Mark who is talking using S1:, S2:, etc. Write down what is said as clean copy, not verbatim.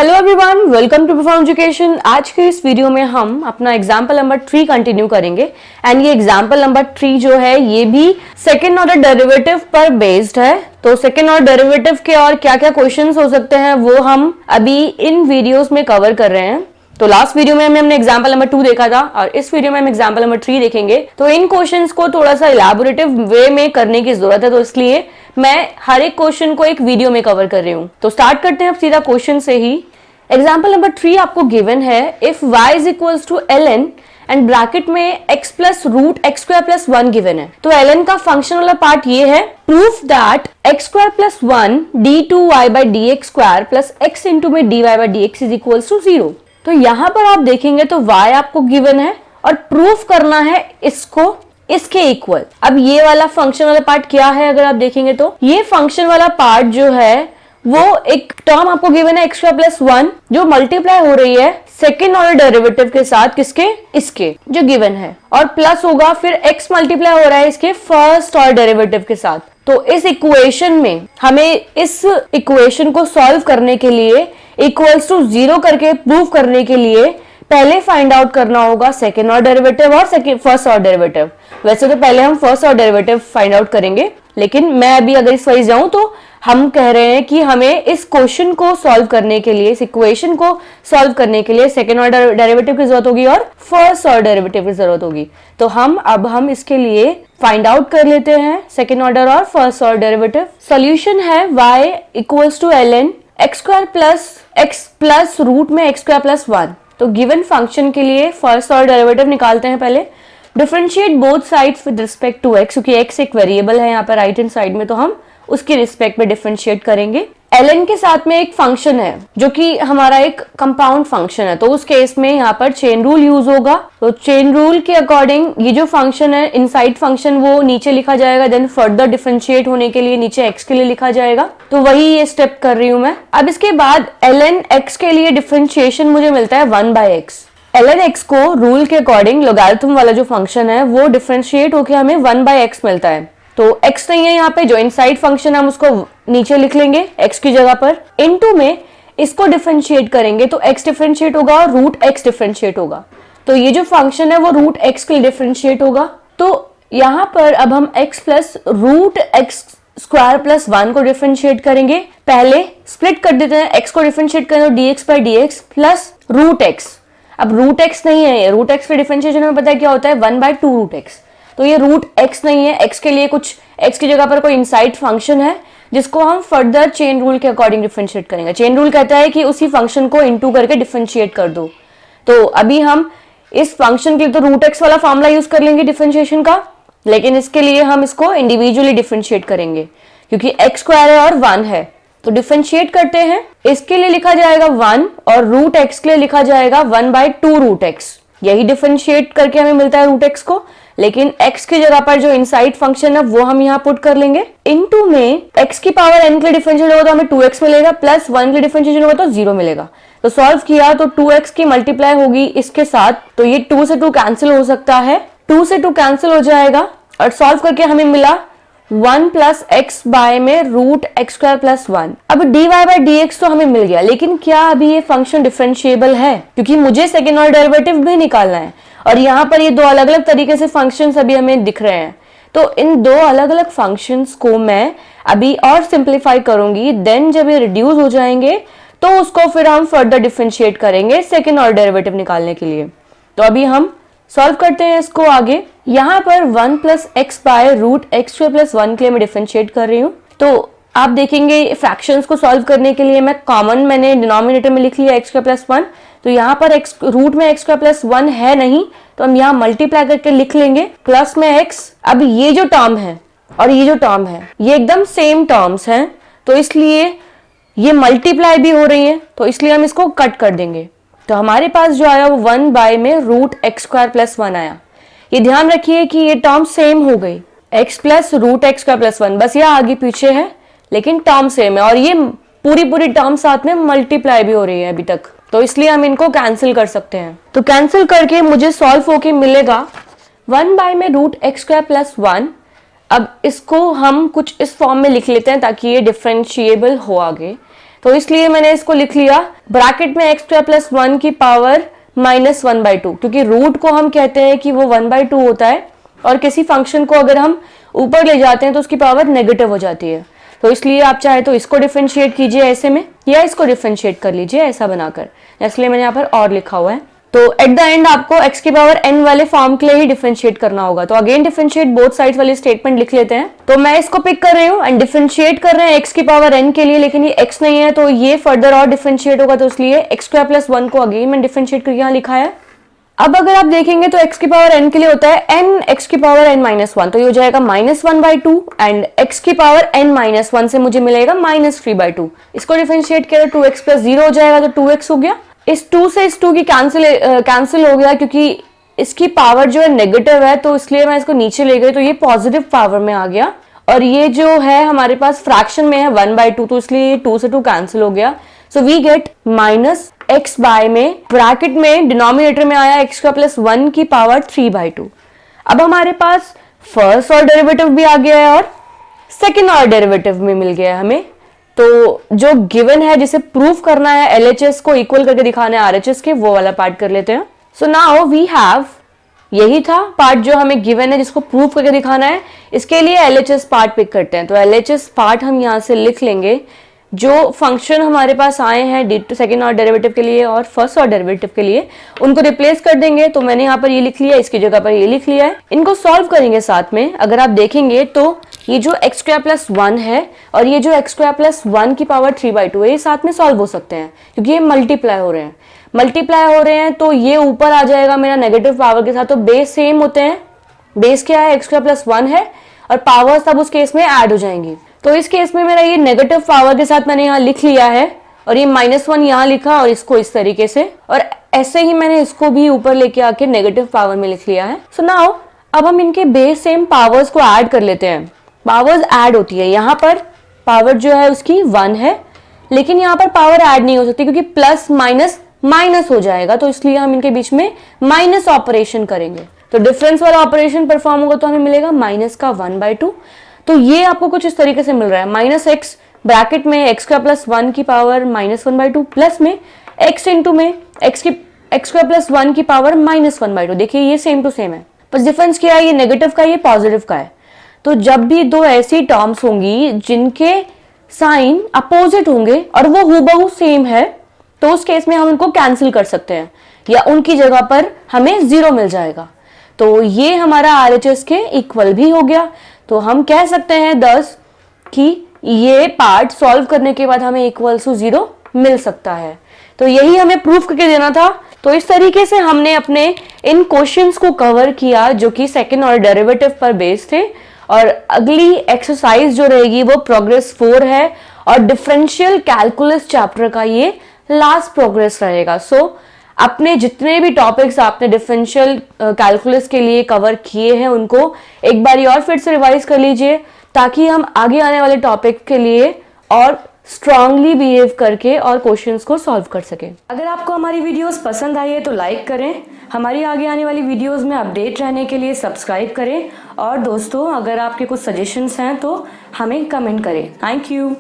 S1: Hello everyone, welcome to perform education. आज के इस वीडियो में हम अपना एग्जाम्पल नंबर 3 कंटिन्यू करेंगे एंड ये एग्जाम्पल नंबर 3 जो है ये भी सेकेंड ऑर्डर डेरिवेटिव पर बेस्ड है। तो सेकेंड ऑर्डर डेरिवेटिव के और क्या क्या क्वेश्चंस हो सकते हैं वो हम अभी इन वीडियोस में कवर कर रहे हैं। तो लास्ट वीडियो में हमने एग्जाम्पल नंबर 2 देखा था और इस वीडियो में हम एग्जाम्पल नंबर 3 देखेंगे। तो इन क्वेश्चंस को थोड़ा सा इलैबोरेटिव वे में करने की जरूरत है, तो इसलिए मैं हर एक क्वेश्चन को एक वीडियो में कवर कर रही हूँ। तो स्टार्ट करते हैं अब सीधा क्वेश्चन से ही। एग्जाम्पल नंबर 3 आपको गिवन है, if y is equals to ln and bracket में x plus root x square plus 1 given है। तो ln का फंक्शन वाला पार्ट ये है, proof that x square plus 1 d2y by d x square plus x into में dy by d x is equals to 0। तो यहाँ पर आप देखेंगे तो y आपको गिवन है और प्रूफ करना है इसको इसके इक्वल। अब ये वाला फंक्शन वाला पार्ट क्या है, अगर आप देखेंगे तो ये फंक्शन वाला पार्ट जो है वो एक टर्म आपको गिवन है एक्स स्क्वायर प्लस 1 जो मल्टीप्लाई हो रही है सेकेंड ऑर्डर डेरिवेटिव के साथ, किसके, इसके जो गिवन है, और प्लस होगा फिर x मल्टीप्लाई हो रहा है इसके फर्स्ट ऑर्डर डेरिवेटिव के साथ। तो इस इक्वेशन में हमें इस इक्वेशन को सॉल्व करने के लिए इक्वल्स टू 0 करके प्रूव करने के लिए पहले फाइंड आउट करना होगा सेकेंड ऑर्डर डेरिवेटिव और फर्स्ट ऑर्डर डेरिवेटिव। वैसे तो पहले हम first order derivative find out करेंगे, लेकिन मैं अभी अगर इस वाइज जाऊं तो हम कह रहे हैं कि हमें इस क्वेश्चन को सॉल्व करने के लिए, इस इक्वेशन को सॉल्व करने के लिए सेकेंड ऑर्डर डेरिवेटिव की जरूरत होगी और फर्स्ट ऑर्डर डेरिवेटिव की जरूरत होगी। तो हम इसके लिए फाइंड आउट कर लेते हैं सेकेंड ऑर्डर और फर्स्ट ऑर्डर डेरिवेटिव। सोल्यूशन है y equals to ln x square plus x plus root में एक्स स्क्वायर प्लस 1। तो गिवन फंक्शन के लिए फर्स्ट ऑर्डर डेरिवेटिव निकालते हैं पहले। Differentiate both sides with respect to x, क्योंकि x एक वेरिएबल है यहाँ पर राइट हैंड साइड में, तो हम उसकी रिस्पेक्ट में डिफरेंशिएट करेंगे। ln के साथ में एक फंक्शन है जो कि हमारा एक कंपाउंड फंक्शन है, तो उस केस में यहाँ पर चेन रूल यूज होगा। तो चेन रूल के अकॉर्डिंग ये जो फंक्शन है इनसाइड फंक्शन वो नीचे लिखा जाएगा, देन फर्दर डिफरेंशिएट होने के लिए नीचे x के लिए लिखा जाएगा। तो वही ये स्टेप कर रही हूँ मैं। अब इसके बाद ln x के लिए डिफरेंशिएशन मुझे मिलता है 1 बाई एक्स। ln x को रूल के अकॉर्डिंग लोगारिथम वाला जो फंक्शन है वो डिफरेंशिएट होकर हमें 1 बाई एक्स मिलता है। तो x नहीं है यहाँ पे, जो इनसाइड फंक्शन हम उसको नीचे लिख लेंगे x की जगह पर। इनटू में इसको डिफरेंशिएट करेंगे तो x डिफरेंशिएट होगा और रूट x डिफरेंशिएट होगा। तो ये जो फंक्शन है वो रूट x के लिए डिफरेंशिएट होगा। तो यहाँ पर अब हम x plus root x square plus 1 को डिफरेंशिएट करेंगे। पहले स्प्लिट कर देते हैं, x को डिफरेंशिएट करें तो dx by d x plus root x। अब रूट x नहीं है, रूट x का डिफरेंशिएशन हमें पता है क्या होता है, 1 बाई 2 रूट x। तो ये रूट x नहीं है, x के लिए कुछ x की जगह पर कोई इनसाइड फंक्शन है जिसको हम फर्दर चेन रूल के अकॉर्डिंग डिफरेंशिएट करेंगे। चेन रूल कहता है कि उसी फंक्शन को इनटू करके डिफरेंशिएट कर दो। तो अभी हम इस फंक्शन के लिए तो रूट x वाला फॉर्मूला यूज कर लेंगे डिफरेंशिएशन का, लेकिन इसके लिए हम इसको इंडिविजुअली डिफरेंशिएट करेंगे क्योंकि x स्क्वायर है और 1 है। तो डिफरेंशिएट करते हैं, इसके लिए लिखा जाएगा 1 और रूट x के लिए लिखा जाएगा 1 बाई 2 रूट x। यही डिफरेंशिएट करके हमें मिलता है रूट x को, लेकिन x की जगह पर जो इनसाइड फंक्शन है वो हम यहाँ पुट कर लेंगे। इनटू में x की पावर n के लिए डिफरेंशिएट होगा तो हमें 2x मिलेगा, प्लस 1 के लिए डिफरेंशिएशन होगा तो 0 मिलेगा। तो सॉल्व किया तो 2x की मल्टीप्लाई होगी इसके साथ, तो ये 2 से 2 कैंसिल हो सकता है, 2 से 2 कैंसिल हो जाएगा और सॉल्व करके हमें मिला 1 प्लस एक्स बाय में रूट एक्स स्क्वायर प्लस 1। अब dy बाई डी एक्स तो हमें मिल गया, लेकिन क्या अभी ये फंक्शन डिफरेंशिएबल है, क्योंकि मुझे सेकेंड ऑर्डर डेरिवेटिव भी निकालना है और यहाँ पर ये दो अलग अलग तरीके से फंक्शंस अभी हमें दिख रहे हैं। तो इन दो अलग अलग फंक्शंस को मैं अभी और सिंप्लीफाई करूंगी, देन जब ये रिड्यूस हो जाएंगे तो उसको फिर हम फर्दर डिफरेंशिएट करेंगे सेकेंड ऑर्डर डेरिवेटिव निकालने के लिए। तो अभी हम सॉल्व करते हैं इसको आगे। यहाँ पर 1 plus x by root x square plus 1 के लिए मैं डिफरेंशिएट कर रही हूँ। तो आप देखेंगे फ्रैक्शंस को सॉल्व करने के लिए मैंने डिनोमिनेटर में लिख लिया एक्स स्क्वायर प्लस 1। तो यहाँ पर x रूट में एक्स स्क्वायर प्लस 1 है नहीं, तो हम यहाँ मल्टीप्लाई करके लिख लेंगे प्लस में x। अब ये जो टर्म है और ये जो टर्म है ये एकदम सेम टर्म्स हैं, तो इसलिए ये मल्टीप्लाई भी हो रही है, तो इसलिए हम इसको कट कर देंगे। तो हमारे पास जो आया वो 1 बाय में रूट एक्स स्क्वायर प्लस 1 आया। ये ध्यान रखिए कि ये टर्म सेम हो गई, x plus root x square plus 1, बस ये आगे पीछे है लेकिन टर्म सेम है और ये पूरी टर्म साथ में मल्टीप्लाई भी हो रही है अभी तक, तो इसलिए हम इनको कैंसिल कर सकते हैं। तो कैंसिल करके मुझे सॉल्व होके मिलेगा 1 बाय में रूट एक्स स्क्वायर प्लस 1। अब इसको हम कुछ इस फॉर्म में लिख लेते हैं ताकि ये डिफरेंशिएबल हो आगे। तो इसलिए मैंने इसको लिख लिया ब्रैकेट में एक्स स्क्वायर प्लस 1 की पावर माइनस 1/2, क्योंकि रूट को हम कहते हैं कि वो 1/2 होता है और किसी फंक्शन को अगर हम ऊपर ले जाते हैं तो उसकी पावर नेगेटिव हो जाती है। तो इसलिए आप चाहे तो इसको डिफरेंशिएट कीजिए ऐसे में, या इसको डिफरेंशिएट कर लीजिए ऐसा बनाकर, इसलिए मैंने यहाँ पर और लिखा हुआ है। तो एट द एंड आपको x की पावर n वाले फॉर्म के लिए ही डिफरेंशिएट करना होगा। तो अगेन डिफरेंशिएट बोथ साइड्स वाली स्टेटमेंट लिख लेते हैं। तो मैं इसको पिक कर रही हूँ एंड डिफरेंशिएट कर रहे हैं x की पावर n के लिए, लेकिन ये x नहीं है तो ये फर्दर और डिफरेंशिएट होगा, तो इसलिए x स्क्वायर प्लस 1 को अगेन मैंने डिफरेंशिएट करके यहाँ लिखा है। अब अगर आप देखेंगे तो x की पावर n के लिए होता है n x की पावर n माइनस 1, तो ये हो जाएगा -1/2 एंड x की पावर n माइनस 1 से मुझे मिलेगा -3/2। इसको डिफरेंशिएट किया तो 2x प्लस 0 हो जाएगा, तो 2x हो गया। इस 2 से इस 2 की कैंसिल हो गया, क्योंकि इसकी पावर जो है नेगेटिव है तो इसलिए मैं इसको नीचे ले गई, तो ये पॉजिटिव पावर में आ गया। और ये जो है हमारे पास फ्रैक्शन में है 1/2, तो इसलिए 2 से 2 कैंसिल हो गया। So we get -x by में ब्रैकेट में डिनोमिनेटर में आया x का प्लस 1 की पावर 3/2। अब हमारे पास फर्स्ट ऑर्डर डेरिवेटिव भी आ गया है और सेकेंड ऑर्डर डेरिवेटिव भी मिल गया है हमें। तो जो गिवन है जिसे प्रूफ करना है LHS को इक्वल करके दिखाना है RHS के, वो वाला पार्ट कर लेते हैं। सो नाउ वी हैव, यही था पार्ट जो हमें गिवन है जिसको प्रूफ करके दिखाना है। इसके लिए LHS पार्ट पिक करते हैं। तो LHS पार्ट हम यहाँ से लिख लेंगे। जो फंक्शन हमारे पास आए हैं सेकेंड ऑर्डर डेरिवेटिव के लिए और फर्स्ट ऑर्डर डेरिवेटिव के लिए, उनको रिप्लेस कर देंगे। तो मैंने यहाँ पर ये लिख लिया, इसकी जगह पर ये लिख लिया है। इनको सॉल्व करेंगे साथ में। अगर आप देखेंगे तो ये जो x स्क्वायर प्लस 1 है और ये जो x स्क्वायर प्लस 1 की पावर 3/2 है, ये साथ में सॉल्व हो सकते हैं क्योंकि ये मल्टीप्लाई हो रहे हैं। तो ये ऊपर आ जाएगा मेरा नेगेटिव पावर के साथ। तो बेस सेम होते हैं। बेस क्या है? x स्क्वायर प्लस 1 है और पावर सब उस केस में ऐड हो जाएंगी। तो इस केस में मेरा ये नेगेटिव पावर के साथ मैंने यहाँ लिख लिया है और ये -1 यहाँ लिखा और इसको इस तरीके से, और ऐसे ही मैंने इसको भी ऊपर लेके आके नेगेटिव पावर में लिख लिया है। सो नाउ अब हम इनके बेस सेम पावर्स को ऐड कर लेते हैं। पावर्स ऐड होती है, यहाँ पर पावर जो है उसकी 1 है, लेकिन यहाँ पर पावर ऐड नहीं हो सकती क्योंकि प्लस माइनस माइनस हो जाएगा, तो इसलिए हम इनके बीच में माइनस ऑपरेशन करेंगे। तो डिफरेंस वाला ऑपरेशन परफॉर्म होगा तो हमें मिलेगा माइनस का 1/2। तो ये आपको कुछ इस तरीके से मिल रहा है, -x ब्रैकेट में x का प्लस 1 की पावर -1/2 प्लस में x इंटू में x का प्लस 1 की पावर -1/2। देखिए ये सेम टू सेम है, बस डिफरेंस क्या है, ये नेगेटिव का ये पॉजिटिव का है। तो जब भी दो ऐसी टर्म्स होंगी जिनके साइन अपोजिट होंगे और वो हूबहू सेम है, तो उस केस में हम उनको कैंसिल कर सकते हैं या उनकी जगह पर हमें 0 मिल जाएगा। तो ये हमारा RHS के इक्वल भी हो गया। तो हम कह सकते हैं 10 कि ये पार्ट सॉल्व करने के बाद हमें =0 मिल सकता है। तो यही हमें प्रूफ करके देना था। तो इस तरीके से हमने अपने इन क्वेश्चंस को कवर किया जो कि सेकेंड ऑर्डर डेरिवेटिव पर बेस्ड थे। और अगली एक्सरसाइज जो रहेगी वो प्रोग्रेस 4 है और डिफरेंशियल कैलकुलस चैप्टर का ये लास्ट प्रोग्रेस रहेगा। सो अपने जितने भी टॉपिक्स आपने डिफरेंशियल कैलकुलस के लिए कवर किए हैं उनको एक बार और फिर से रिवाइज कर लीजिए, ताकि हम आगे आने वाले टॉपिक के लिए और स्ट्रांगली बिहेव करके और क्वेश्चंस को सॉल्व कर सकें। अगर आपको हमारी वीडियोस पसंद आई है तो लाइक करें, हमारी आगे आने वाली वीडियोस में अपडेट रहने के लिए सब्सक्राइब करें, और दोस्तों अगर आपके कुछ सजेशंस हैं तो हमें कमेंट करें। Thank you.